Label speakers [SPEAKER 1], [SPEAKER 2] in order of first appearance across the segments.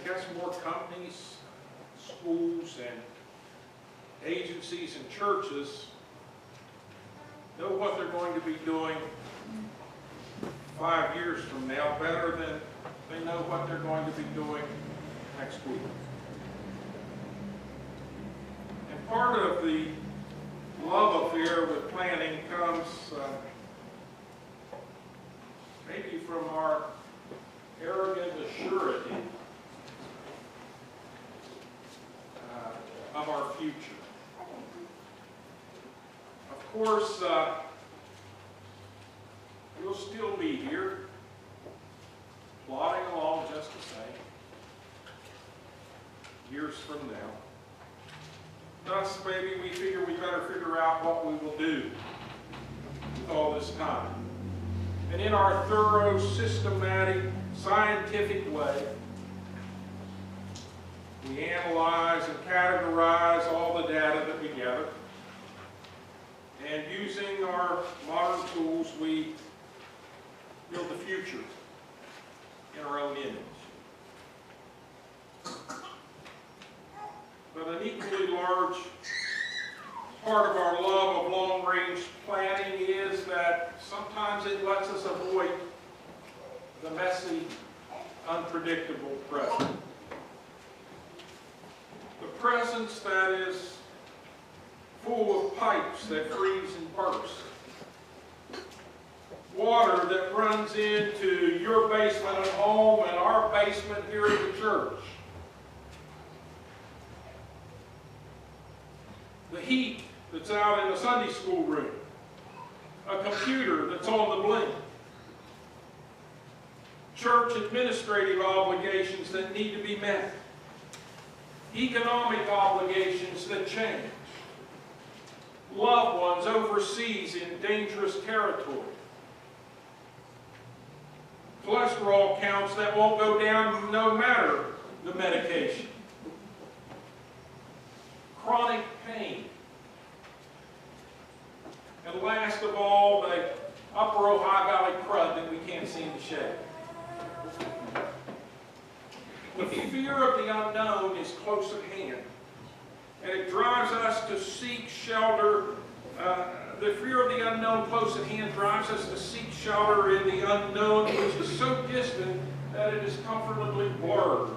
[SPEAKER 1] guess more companies, schools, and agencies and churches know what they're going to be doing 5 years from now better than they know what they're going to be doing next week. And part of the love affair with planning comes maybe from our arrogant assurity of our future. Of course, we'll still be here, plodding along just the same, years from now. Thus, maybe we figure we better figure out what we will do with all this time. And in our thorough, systematic, scientific way, we analyze and categorize all the data that we gather. And using our modern tools, we build the future in our own image. But an equally large part of our love of long-range planning is that sometimes it lets us avoid the messy, unpredictable present. The present that is full of pipes that freeze and burst. Water that runs into your basement at home and our basement here at the church. The heat that's out in the Sunday school room. A computer that's on the blink. Church administrative obligations that need to be met. Economic obligations that change. Loved ones overseas in dangerous territory. Cholesterol counts that won't go down no matter the medication. Chronic pain. And last of all, the upper Ohio Valley crud that we can't seem to shake. The fear of the unknown is close at hand, and it drives us to seek shelter. The fear of the unknown close at hand drives us to seek shelter in the unknown, which is so distant that it is comfortably blurred.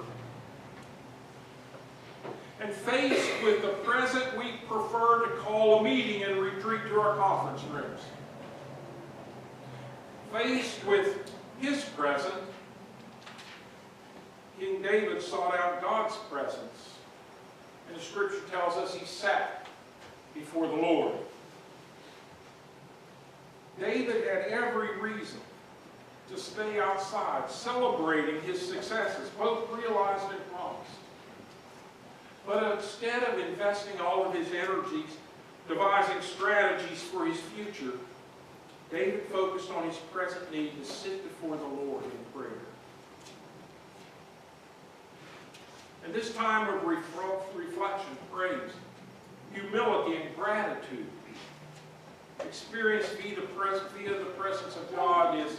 [SPEAKER 1] And faced with the present, we prefer to call a meeting and retreat to our conference rooms. Faced with his present, King David sought out God's presence. And the scripture tells us he sat before the Lord. David had every reason to stay outside, celebrating his successes, both realized and promised. But instead of investing all of his energies, devising strategies for his future, David focused on his present need to sit before the Lord in prayer. And this time of reflection, praise, humility, and gratitude, experienced via the presence of God, is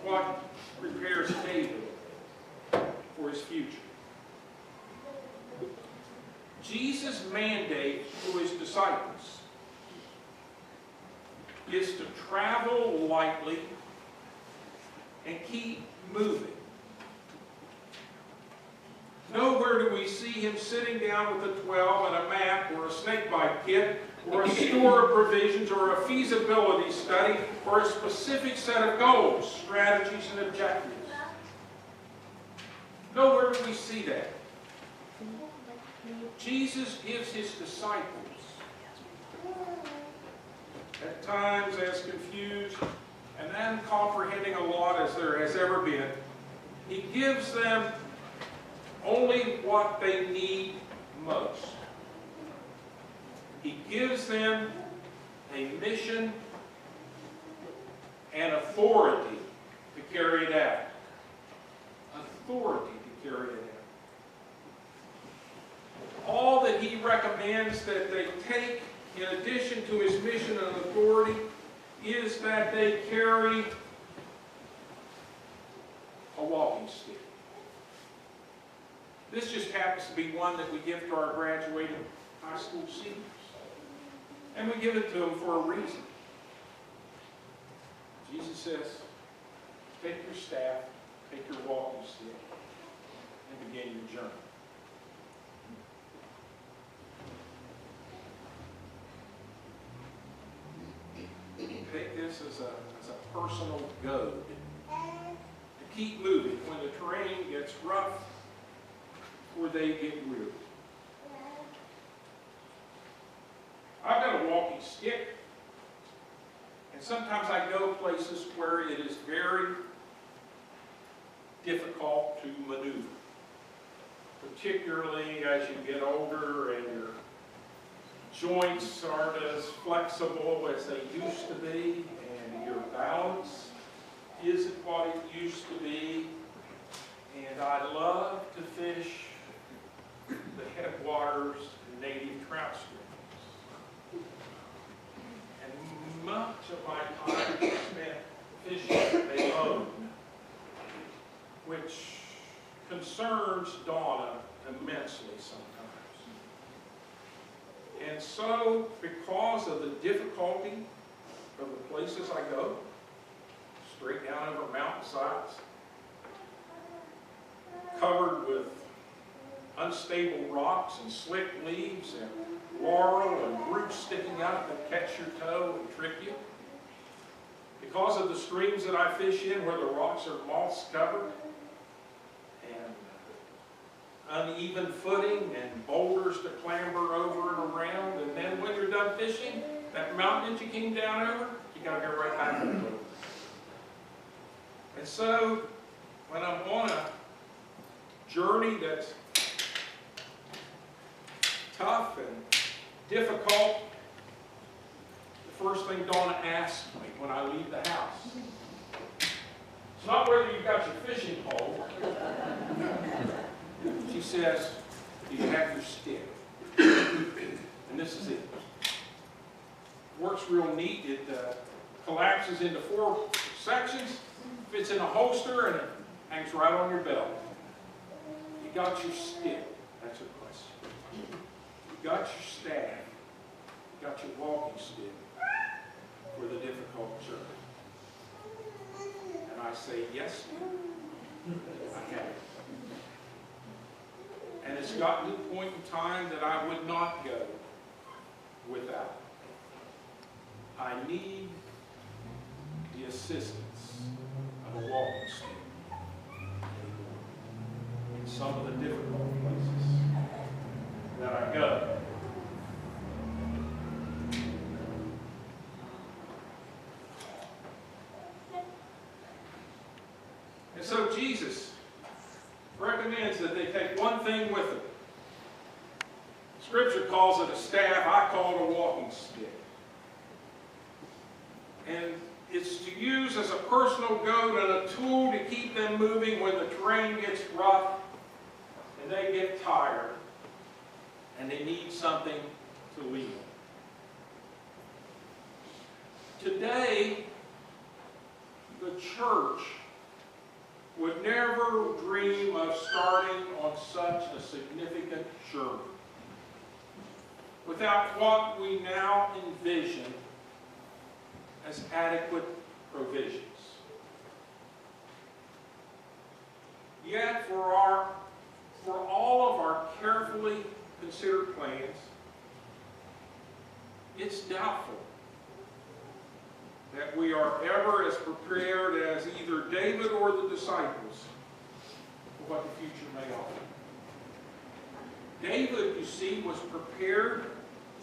[SPEAKER 1] what prepares David for his future. Jesus' mandate to his disciples is to travel lightly and keep moving. Nowhere do we see him sitting down with the 12 and a map or a snakebite kit or a store of provisions or a feasibility study or a specific set of goals, strategies, and objectives. Nowhere do we see that. Jesus gives his disciples, at times as confused and uncomprehending a lot as there has ever been, he gives them only what they need most. He gives them a mission and authority to carry it out. Authority to carry it out. All that he recommends that they take, in addition to his mission and authority, is that they carry a walking stick. This just happens to be one that we give to our graduating high school seniors. And we give it to them for a reason. Jesus says, take your staff, take your walking stick, and begin your journey. Take this as a personal goad to keep moving when the terrain gets rough or they get weary. I've got a walking stick, and sometimes I go places where it is very difficult to maneuver, particularly as you get older and your joints aren't as flexible as they used to be, and your balance isn't what it used to be. And I love to fish the headwaters of native trout streams. And much of my time is spent fishing a load, which concerns Donna immensely sometimes. And so, because of the difficulty of the places I go, straight down over mountainsides, covered with unstable rocks and slick leaves and laurel and roots sticking out that catch your toe and trick you, because of the streams that I fish in where the rocks are moss covered, uneven footing and boulders to clamber over and around, and then when you're done fishing, that mountain that you came down over, you got to go right back over. And so, when I'm on a journey that's tough and difficult, the first thing Donna asks me when I leave the house, it's not whether you've got your fishing pole. She says, do you have your stick? And this is it. Works real neat. It collapses into 4 sections, fits in a holster, and it hangs right on your belt. You got your stick. That's her question. You got your staff. You got your walking stick for the difficult journey. And I say, yes, I have it. And it's gotten to the point in time that I would not go without. I need the assistance of a walking stick in some of the difficult places that I go. And so Jesus recommends that they take one thing with them. Scripture calls it a staff. I call it a walking stick. And it's to use as a personal goad and a tool to keep them moving when the terrain gets rough and they get tired and they need something to lean on. Today, the church would never dream of starting on such a significant journey without what we now envision as adequate provisions. Yet for all of our carefully considered plans, it's doubtful that we are ever as prepared as either David or the disciples for what the future may offer. David, you see, was prepared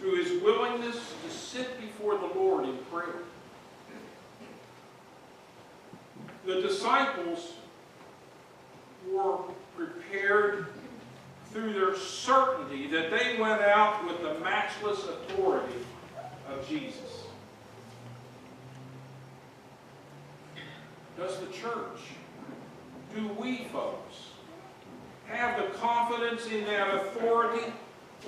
[SPEAKER 1] through his willingness to sit before the Lord in prayer. The disciples were prepared through their certainty that they went out with the matchless authority of Jesus. Does the church, do we folks, have the confidence in that authority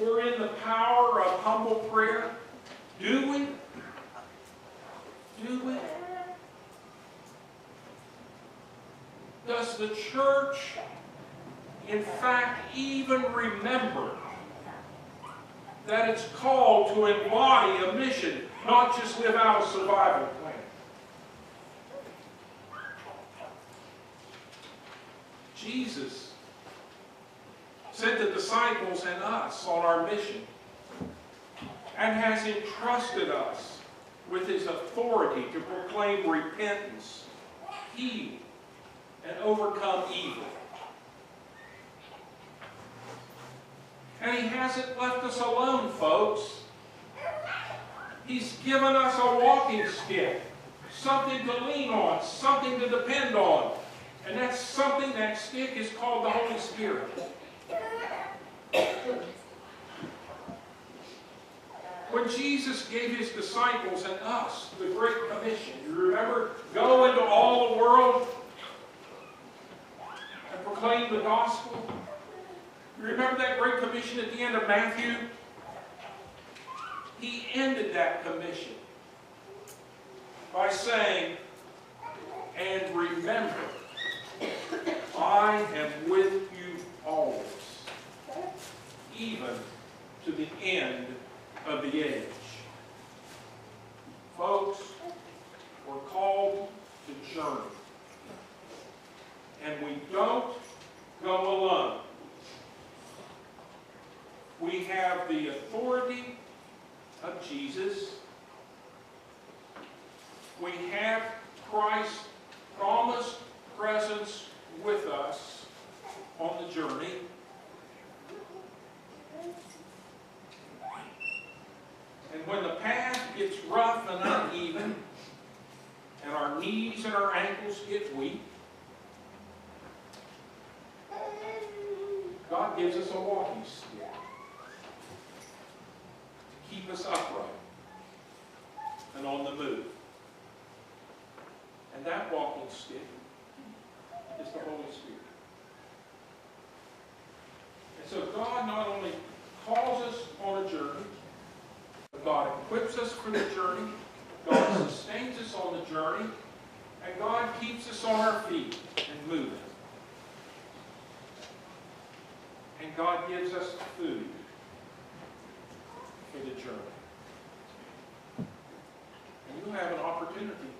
[SPEAKER 1] or in the power of humble prayer? Do we? Do we? Does the church In fact, even remember that it's called to embody a mission, not just live out a survival plan. Jesus sent the disciples and us on our mission and has entrusted us with his authority to proclaim repentance, heal, and overcome evil. And he hasn't left us alone, folks. He's given us a walking stick, something to lean on, something to depend on. And that stick is called the Holy Spirit. When Jesus gave his disciples and us the Great Commission, you remember? Go into all the world and proclaim the gospel. You remember that Great Commission at the end of Matthew? He ended that commission by saying, and remember, I am with you always, even to the end of the age. Folks, we're called to journey. And we don't go alone. We have the authority of Jesus. We have Christ's promised presence with us on the journey. And when the path gets rough and uneven, and our knees and our ankles get weak, God gives us a walking stick to keep us upright and on the move. And that walking stick is the Holy Spirit. And so God not only calls us on a journey, but God equips us for the journey, God sustains us on the journey, and God keeps us on our feet and moving. And God gives us food for the journey. And you'll have an opportunity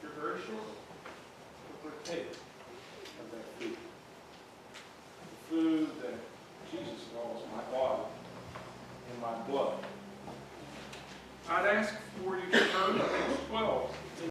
[SPEAKER 1] here very shortly to partake of that food. The food that Jesus calls my body and my blood. I'd ask for you to turn to page 12.